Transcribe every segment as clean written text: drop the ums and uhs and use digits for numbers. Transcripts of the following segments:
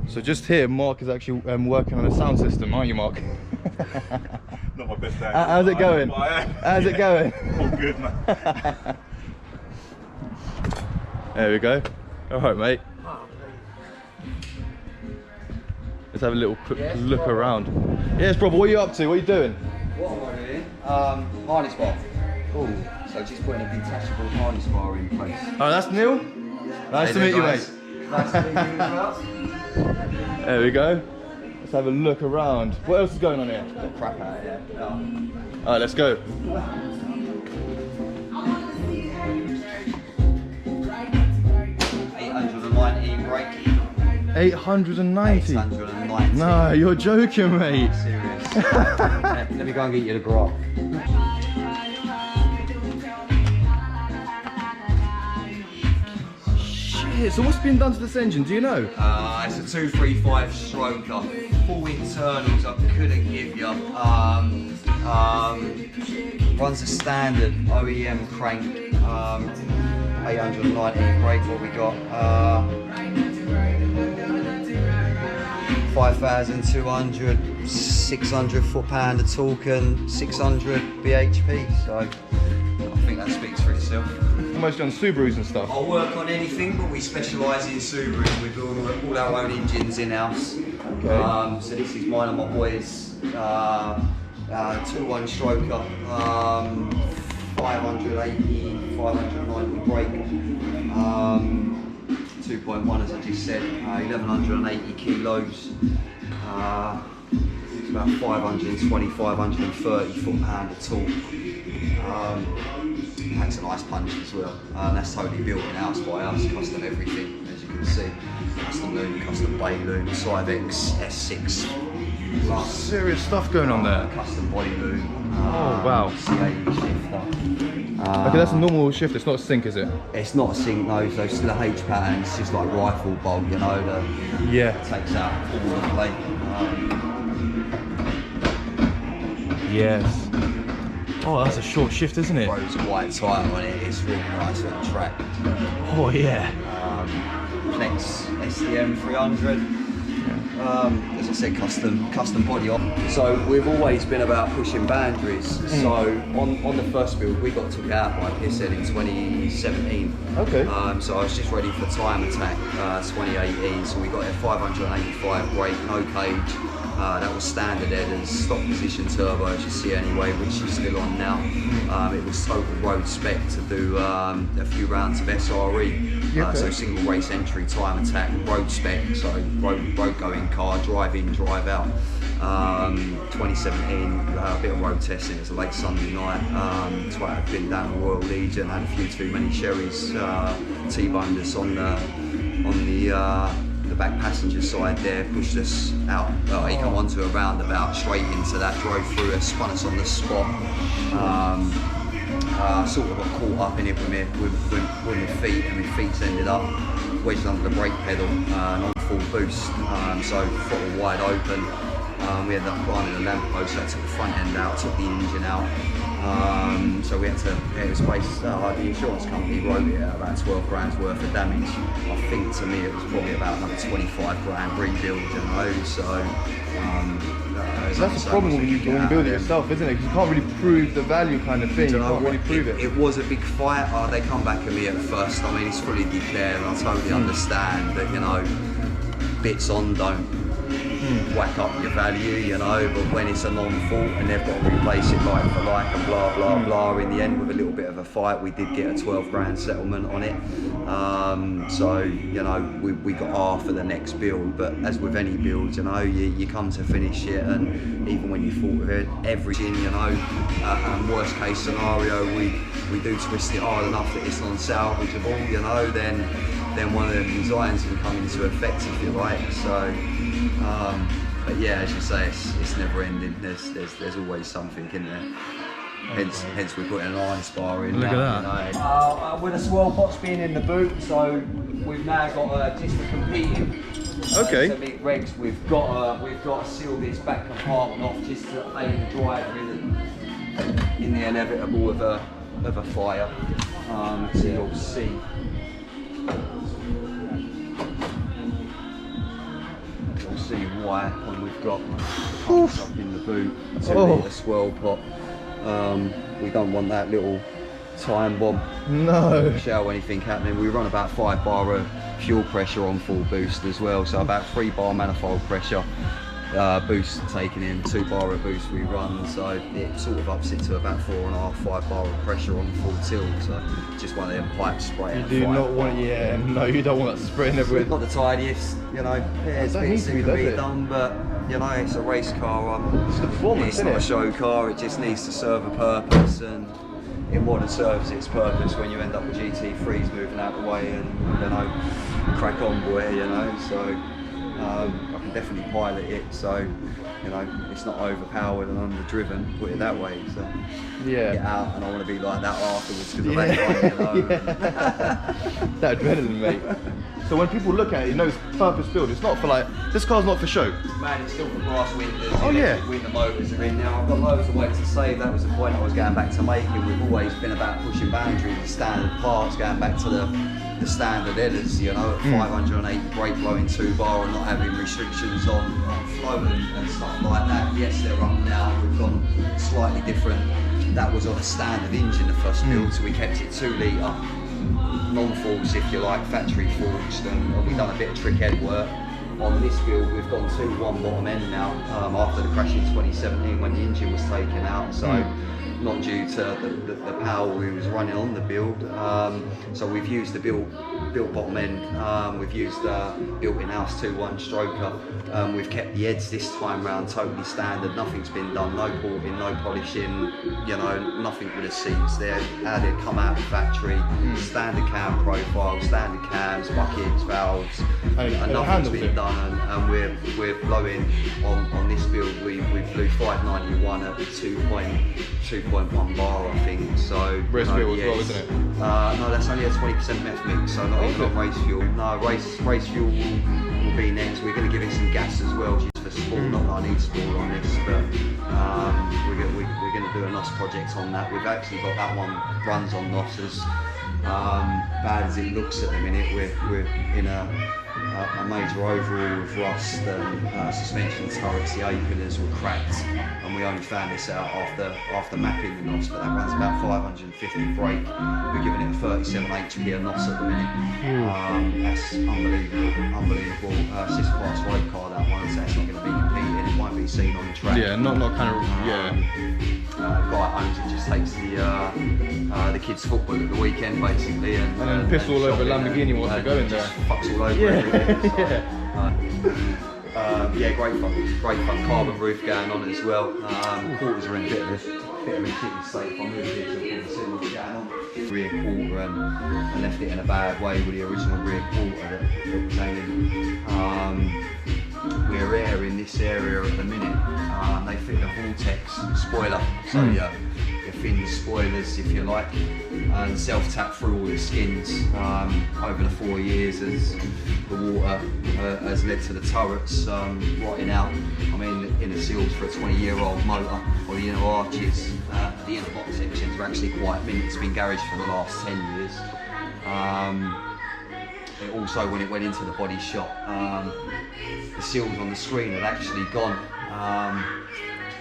So just here, Mark is actually working on a sound system, aren't you, Mark? Not my best day. How's it going? How's it going? All good, man. There we go. All right, mate. Let's have a little quick look around. Yes, brother, what are you up to? What are you doing? What am I doing? Harness bar. Cool. So just putting a detachable harness bar in place. Oh, that's Neil? Nice to meet you, mate. Nice to meet you as well. There we go. Let's have a look around. What else is going on here? Got crap out here. All right, let's go. 890 brake. 890? 890. No, you're joking, mate. Serious. Let me go and get you the graph. Shit, so what's been done to this engine, do you know? It's a 235 stroker, full internals I couldn't give you. Runs a standard OEM crank, 890 brake, what we got? 5,200, 600 foot-pound of torque and 600 bhp, so I think that speaks for itself. Mostly on Subarus and stuff. I'll work on anything, but we specialise in Subarus. We build all our own engines in-house. Okay. So this is mine and my boys' 2-1 stroker, 580, 590 brake. 2.1 as I just said, 1180 kilos, it's about 520, 530 foot-pound of torque. Packs a nice punch as well, that's totally built in-house by us, custom everything as you can see. Custom loom, custom bay loom, Cyvex S6 plus. Serious stuff going on there. Custom body loom. Oh wow. C80 shifter. Okay, that's a normal shift, it's not a sync, is it? It's not a sync, no, so it's still a H pattern, it's just like rifle bolt, you know, that takes out all the plate. Yes. Oh, that's a short shift, isn't it? Road's quite tight on it, it's really nice on the track. Oh yeah. Next, SDM 300. As I said, custom body on. So we've always been about pushing boundaries. So on the first build, we got took out by PSL in 2017. Okay. So I was just ready for time attack 2018. So we got a 585 brake, no cage. That was standard headers, stock position turbo, as you see anyway, which is still on now. It was total road spec to do a few rounds of SRE. So single race entry, time attack, road spec, so road going car, drive in, drive out. 2017, a bit of road testing, it was a late Sunday night. So I'd been down to Royal Legion, had a few too many sherries, T-boned us on the back passenger side there, pushed us out. He come onto a roundabout, straight into that, drove through us, spun us on the spot. Sort of got caught up in it with my feet, and my feet ended up wedged under the brake pedal and on full boost. So throttle wide open. We ended up climbing the lamppost, so I took the front end out, took the engine out. So we had to, it was based, the insurance company wrote it at about 12 grand's worth of damage. I think to me it was probably about another 25 grand rebuild, you know, so. That's the problem when you build it yourself, isn't it? Because you can't really prove the value kind of thing, you can't really prove it. It was a big fight, they come back at me at first, I mean it's fully declared and I totally understand that, you know, bits on don't whack up your value, you know, but when it's a non-fault and they've got to replace it like for like and blah blah blah, in the end with a little bit of a fight we did get a 12 grand settlement on it. So, you know, we got half of the next build, but as with any build, you know, you come to finish it, and even when you thought of everything, you know, and worst case scenario, we do twist it hard enough that it's non-salvageable, you know, then one of the designs can come into effect, if you like. So, but yeah, as you say, it's never ending. There's always something in there. Hence we're putting an ice bar in. Look now, at that. you know. With a swirl box being in the boot, so we've now got just for competing. Okay. To meet regs, we've got to seal this back compartment off just to aid the driver in the inevitable of a fire. So you'll see. high when we've got pumps up in the boot, 2 litre swirl pot. We don't want that little time bomb. No. Shell anything happening. We run about 5 bar of fuel pressure on full boost as well, so about 3 bar manifold pressure. Boost taken in, 2 bar of boost we run, so it sort of ups it to about 4.5, 5 bar of pressure on full tilt. So just one of them pipe spray. You do not want, yeah, no, you don't want that spraying everywhere. Not the tidiest, you know, pairs bits that can be done, but you know, it's a race car. It's the performance, it's not a show car. It just needs to serve a purpose, and it more than serves its purpose when you end up with GT3s moving out the way and, you know, crack on boy, you know. So I can definitely pilot it, so you know, it's not overpowered and underdriven, put it that way. So yeah, get out, and I want to be like that afterwards because of that, you know. That adrenaline, mate. So when people look at it, you know it's purpose built. It's not for like, this car's not for show. Man, it's still for brass windows. Oh yeah. Window motors are in now. I've got loads of weight to save. That was the point I was going back to making. We've always been about pushing boundaries, the standard parts, going back to the standard headers, you know, at 580 brake blowing 2 bar and not having restrictions on flow and stuff like that. Yes, they're up now. We've gone slightly different. That was on a standard engine, the first build, so we kept it 2 litre. Non-forged, if you like, factory forged, and we've done a bit of trick head work. On this build, we've gone to 1 bottom end now, after the crash in 2017 when the engine was taken out, so not due to the power we was running on the build. So we've used the built bottom end, we've used built in-house 2.1 stroker. We've kept the heads this time round totally standard, nothing's been done, no porting, no polishing, you know, nothing with the seats there, how they come out of the factory, standard cam profile, standard cams, buckets, valves, and nothing's been done, and we're blowing on this build, we blew 591 at 2.1 bar, I think. So race fuel as well, isn't it? No, that's only a 20% meth mix, so not even on race fuel. No, race fuel will be next. We're going to give it some gas as well, just for sport. Not that I need sport on this, but we're going to do a NOS project on that. We've actually got that one runs on NOS. As bad as it looks at the minute, we're in a major overhaul of rust and suspension turrets. The A-pillars were cracked, and we only found this out after mapping the NOS, but that runs about 550 brake. We're giving it a 37 HP of NOS at the minute. That's unbelievable. It's class road car, that one, so it's not going to be competing. It won't be seen on the track. Yeah, not kind of, yeah. The guy that owns it just takes the kids' football at the weekend, basically, and then piss all over Lamborghini whilst they're going there. Fucks all over everything. So, yeah, great fun. Carbon roof going on as well. Quarters are in a bit of a shitty state. I'm really big to see what's going on. Rear quarter and left it in a bad way with the original rear quarter that came in. We're air in this area at the minute. They fit a vortex spoiler, so your fin spoilers, if you like, and self-tap through all the skins. Over the 4 years as the water has led to the turrets rotting out. I mean, the inner seals for a 20-year-old motor, or the inner arches, the inner box sections are actually quite mint. It's been garaged for the last 10 years. It also, when it went into the body shop, the seals on the screen had actually gone.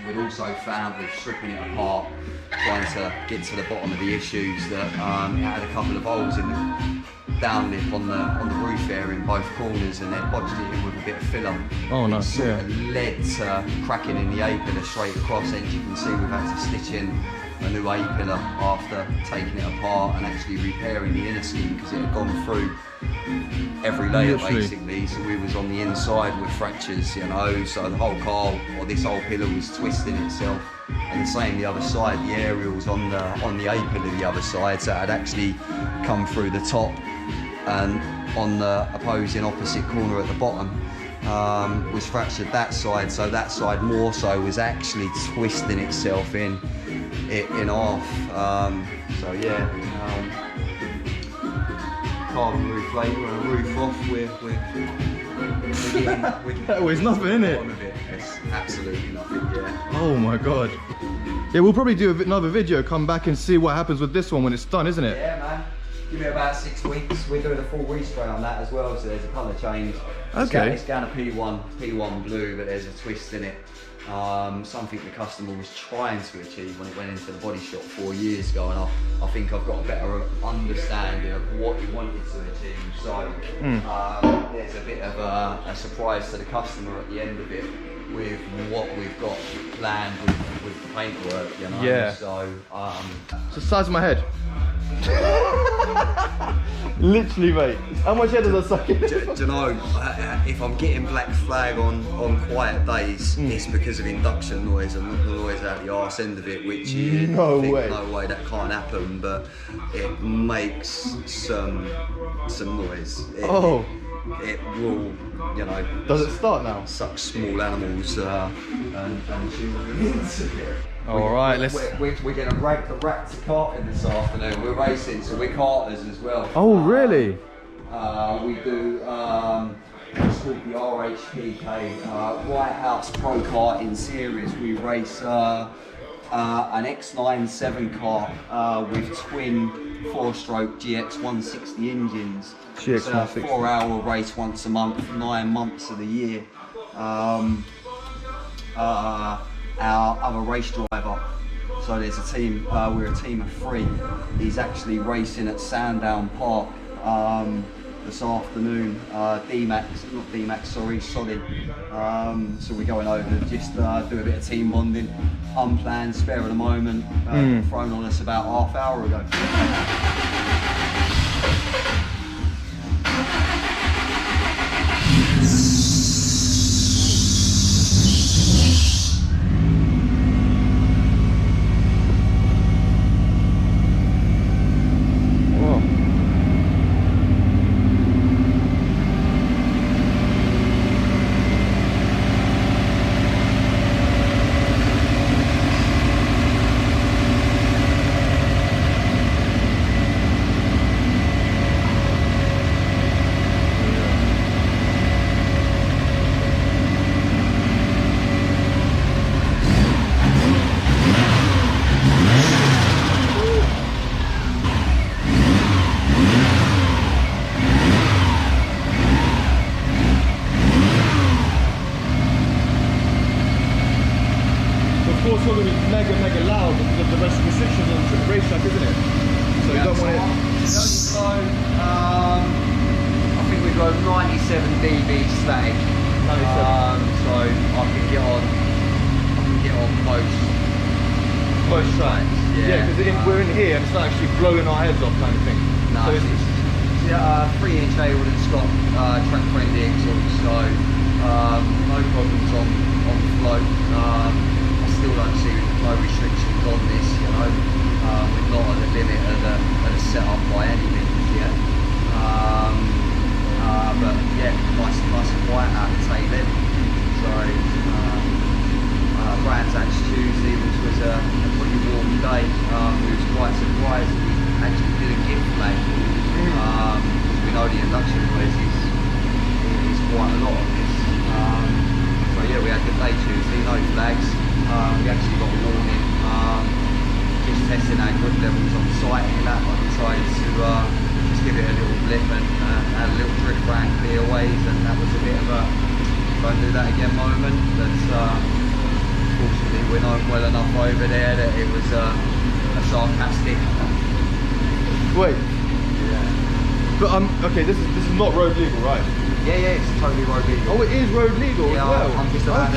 We'd also found, with stripping it apart, trying to get to the bottom of the issues, that it had a couple of holes in the down lip on the roof area in both corners, and they'd bodged it in with a bit of filler. Oh no, sort of led to cracking in the A-pillar straight across. As you can see, we've had to stitch in a new A-pillar after taking it apart and actually repairing the inner skin, because it had gone through every layer basically. So we was on the inside with fractures, you know, so the whole car, or this whole pillar, was twisting itself. And the same the other side, the aerials on the A-pillar the other side, so it had actually come through the top, and on the opposing opposite corner at the bottom was fractured that side, so that side more so was actually twisting itself in half. So yeah, carbon roof later and a roof off, we're that was nothing, isn't it? It's absolutely nothing, yeah. Oh my god. Yeah, we'll probably do another video, come back and see what happens with this one when it's done, isn't it? Yeah, man. Give it about 6 weeks. We're doing a full respray on that as well, so there's a colour change. Okay. It's down to P1 blue, but there's a twist in it. Something the customer was trying to achieve when it went into the body shop 4 years ago, and I think I've got a better understanding of what he wanted to achieve. So there's a bit of a surprise to the customer at the end of it with what we've got planned with the paintwork, you know. Yeah. So it's the size of my head. Literally, mate. How much head does that suck in? do you know, if I'm getting black flag on quiet days, it's because of induction noise and not the noise out the arse end of it, which you think, no way, that can't happen, but it makes some noise. It will, you know. Does it start now? Suck small animals and children into it. Alright, let's... We're going to rake the rat to carting this afternoon. We're racing, so we're carters as well. Oh, really? We do, it's called the RHPK, White House Pro Karting Series. We race an X97 kart with twin 4-stroke GX 160 engines. GX it's a 4-hour race once a month, 9 months of the year. Our other race driver, so there's a team, we're a team of 3. He's actually racing at Sandown Park this afternoon. Solid. So we're going over to just do a bit of team bonding, unplanned, spare of the moment, thrown on us about half hour ago. Mega loud because of the restrictions on the racetrack, isn't it? So you don't want it. I think we go 97 dB static. 97. So I can get on most tracks. Yeah, because we're in here and it's not actually blowing our heads off, kind of thing. No, so it's 3-inch Hayward and Scott track friendly exhaust, so no problems on flow. Still don't see no restrictions on this, you know. We're not at the limit of the setup by any means yet. But yeah, nice and quiet out the tail end. So Brands Hatch Tuesday, which was a pretty warm day. We was quite surprised that we actually didn't get flag. We know the induction noise is quite a lot of this. So yeah, we had a good day Tuesday, no flags. We actually got a warning, just testing our grip levels on site and that. I decided to just give it a little blip and had a little drift around clearways, and that was a bit of a don't do that again moment. But fortunately we're known well enough over there that it was a sarcastic. Wait. Yeah. But okay, this is not road legal, right? Yeah, it's totally road legal. Oh, it is road legal as well. I'm just about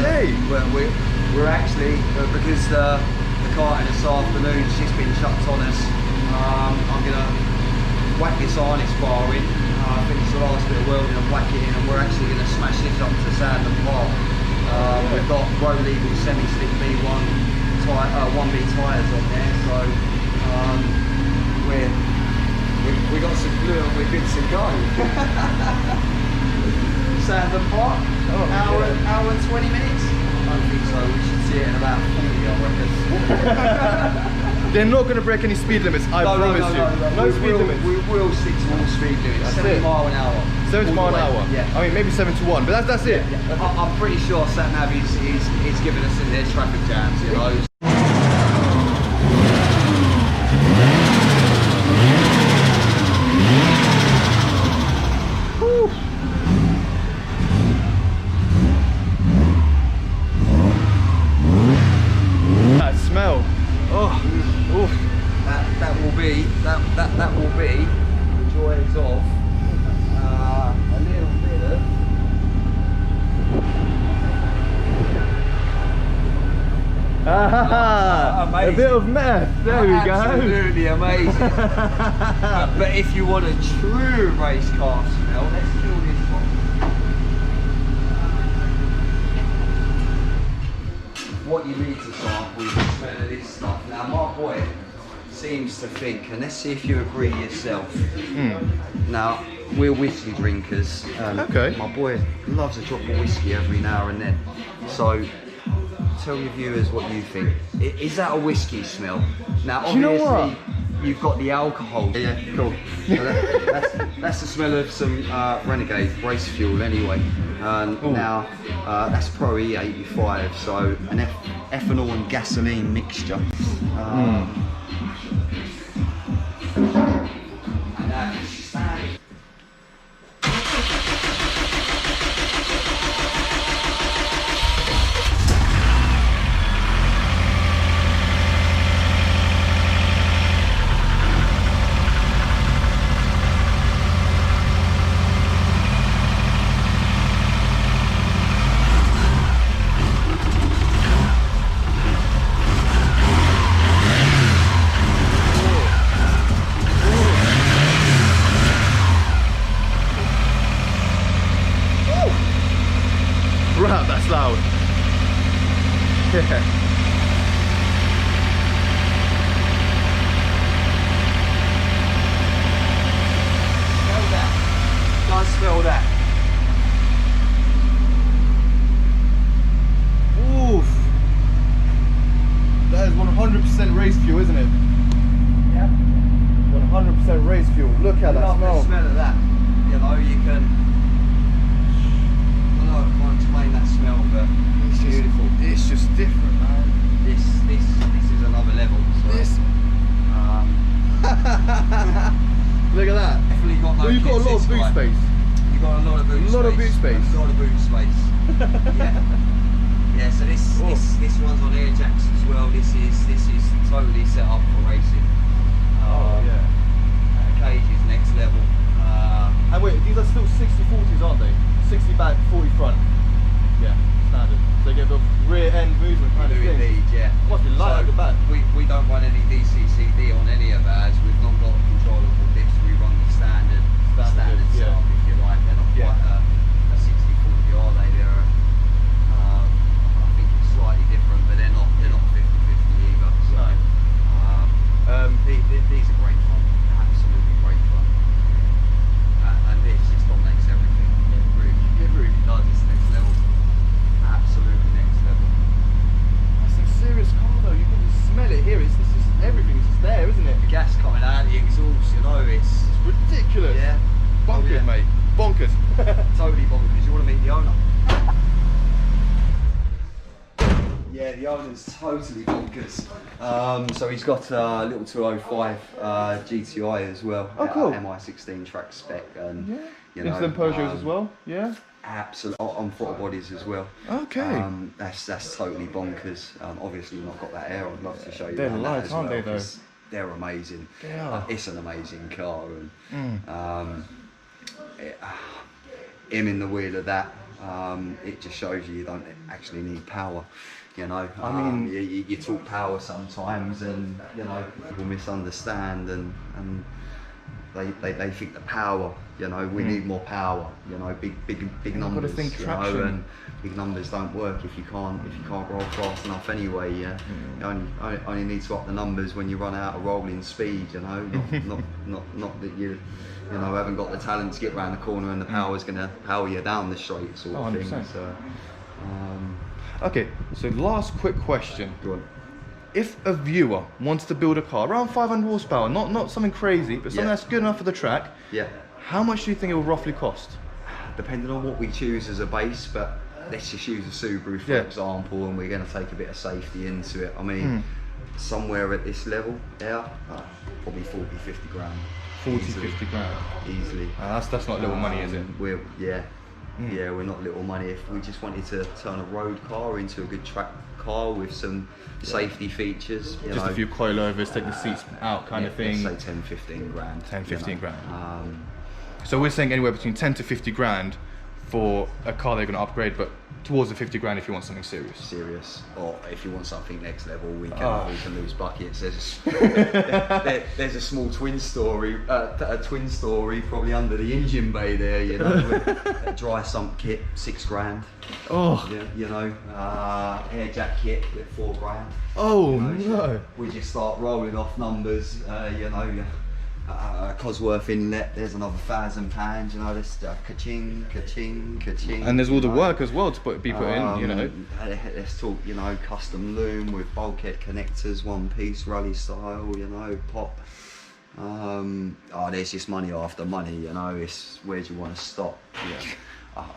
we're actually, because the car this afternoon, she's been chucked on us. I'm going to whack this harness bar in, finish the last bit of welding and whack it in, and we're actually going to smash this up to Sandon Park. We've got road legal semi-slick B1 1B tyres on there, so we got some glue and we're good to go. Sandon Park, hour and 20 minutes. I don't think so, we should see it in about 40, I reckon. They're not going to break any speed limits, I promise you. No speed limits. We will stick to all speed limits, 70 mile an hour. 70 mile an hour? Yeah. I mean, maybe 71, but that's it. Yeah. I'm pretty sure Sat-Nav is giving us in their traffic jams, you know. A bit of meth. There we go. Absolutely amazing. but if you want a true race car smell, let's kill this one. What you need to sample is the smell of this stuff. Now my boy seems to think, and let's see if you agree yourself. Now, we're whiskey drinkers. Okay. My boy loves a drop of whiskey every now and then. So, tell your viewers what you think. Is that a whiskey smell? Now, obviously, you've got the alcohol. Yeah, cool. So that's the smell of some Renegade race fuel anyway. Now, that's Pro E85, so an ethanol and gasoline mixture. Right, that's loud. Yeah. Smell that. Guys, smell that. Oof. That is 100% race fuel, isn't it? Yeah. 100% race fuel. Look at that smell. The smell of that. You know, you can. I can't explain that smell, but it's beautiful. It's just different, man. This is another level. So. Look at that. Definitely got no. Well, you've got a lot of boot space. You've got a lot of boot space. A lot of boot space. A lot of boot space. Yeah. Yeah. So this runs on air jacks as well. This is totally set up for racing. Yeah. Cage is next level. And wait, these are still 60/40s, aren't they? 60 back, 40 front. Yeah, standard. So you get the rear end movement kind of thing. Indeed, yeah. Must be light at the back. We don't run any DCCD on any of ours. We've not got controllable dips. We run the standard setup, if you like. They're not quite a 60/40, are they? They're I think it's slightly different, but they're not 50/50 either. So these are great fun. Absolutely great fun. And this just dominates everything. It really does. It's next level. Absolutely next level. That's a serious car though. You can just smell it here. It's just everything's just there, isn't it? The gas coming out of the exhaust, you know, it's Ridiculous. yeah. Bonkers, mate. Bonkers. Totally bonkers. You want to meet the owner? Yeah, the owner's totally bonkers. So he's got a little 205 GTI as well. Oh, cool. MI16 track spec, and you Into know, them Peugeots as well. Yeah. Absolutely on throttle bodies as well. Okay. That's totally bonkers. Obviously, you've not got that air. I'd love to show you. They're that light, as aren't well, they, though? 'cause they're amazing. They are. It's an amazing car, and him in the wheel of that. It just shows you don't actually need power. You know, I mean, you talk power sometimes, and you know people misunderstand, and they think the power. You know, we need more power. You know, big numbers. think you traction. know, and big numbers don't work if you can't roll fast enough anyway. Yeah, you only need to up the numbers when you run out of rolling speed. You know, not that you know haven't got the talent to get round the corner and the power's going to power you down the straight sort of thing. 100%. So. Okay, so last quick question. Go on. If a viewer wants to build a car around 500 horsepower, not something crazy, but something Yeah. that's good enough for the track, Yeah. how much do you think it will roughly cost? Depending on what we choose as a base, but let's just use a Subaru for example, and we're going to take a bit of safety into it. I mean, somewhere at this level, probably 40-50 grand. 40-50 grand. Easily. That's not little money, is it? Yeah, we're not little money. If we just wanted to turn a road car into a good track car with some safety features, you Just know, a few coilovers, take the seats out kind of thing. Let's say 10-15 grand. 10-15 you know. grand. So we're saying anywhere between 10 to 50 grand for a car they're going to upgrade, but towards the 50 grand if you want something serious. Serious, or if you want something next level, we can lose buckets. There's a small twin story, probably under the engine bay there, you know, with a dry sump kit, 6 grand. Oh, Yeah, you know, air jack kit with 4 grand. oh You know, no. so we just start rolling off numbers, you know. Cosworth Inlet, there's another £1,000, you know, this ka-ching, ka-ching, ka-ching. And there's all the you know. work as well to be put in, you know. Let's talk, you know, custom loom with bulkhead connectors, one piece, rally style, you know, pop. Oh, there's just money after money, you know, it's where do you want to stop? Yeah.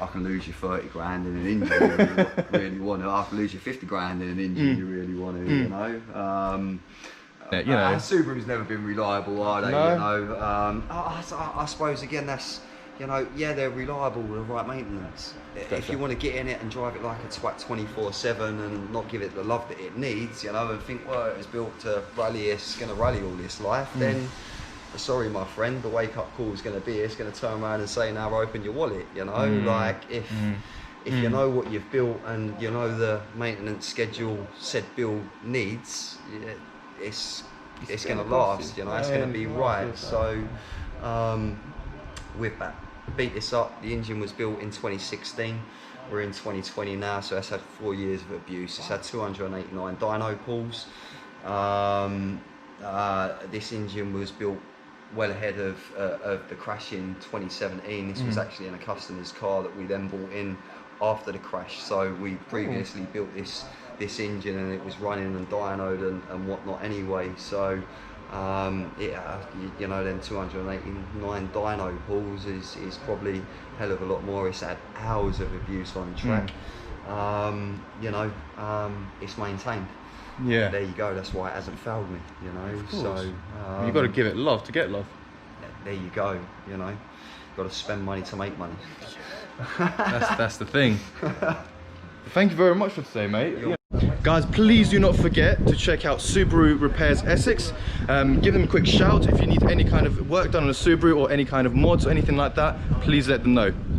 I can lose you 30 grand in an engine you really want to. I can lose you 50 grand in an engine you really want to, you know. You know. Subaru's never been reliable, are they? No. You know, I suppose again that's, you know, yeah, they're reliable with the right maintenance. If you want to get in it and drive it like a twat 24/7 and not give it the love that it needs, you know, and think, well, it was built to rally, it's going to rally all this life, then sorry, my friend, the wake-up call is going to be, it's going to turn around and say, now open your wallet, you know, like if you know what you've built and you know the maintenance schedule said build needs, it's going to last, you know, it's going to be right. So with that, beat this up, the engine was built in 2016, we're in 2020 now, so it's had 4 years of abuse. It's had 289 dyno pulls. This engine was built well ahead of the crash in 2017. This was actually in a customer's car that we then brought in after the crash. So we previously built this engine and it was running and dynoed and whatnot anyway. So you know, then 289 dyno pulls is probably a hell of a lot more. It's had hours of abuse on track. You know, it's maintained. Yeah. There you go, that's why it hasn't failed me, you know. So You've got to give it love to get love. there you go, you know. Got to spend money to make money. That's the thing. Thank you very much for today, mate. Guys, please do not forget to check out Subaru Repairs Essex. Give them a quick shout if you need any kind of work done on a Subaru or any kind of mods or anything like that. Please let them know.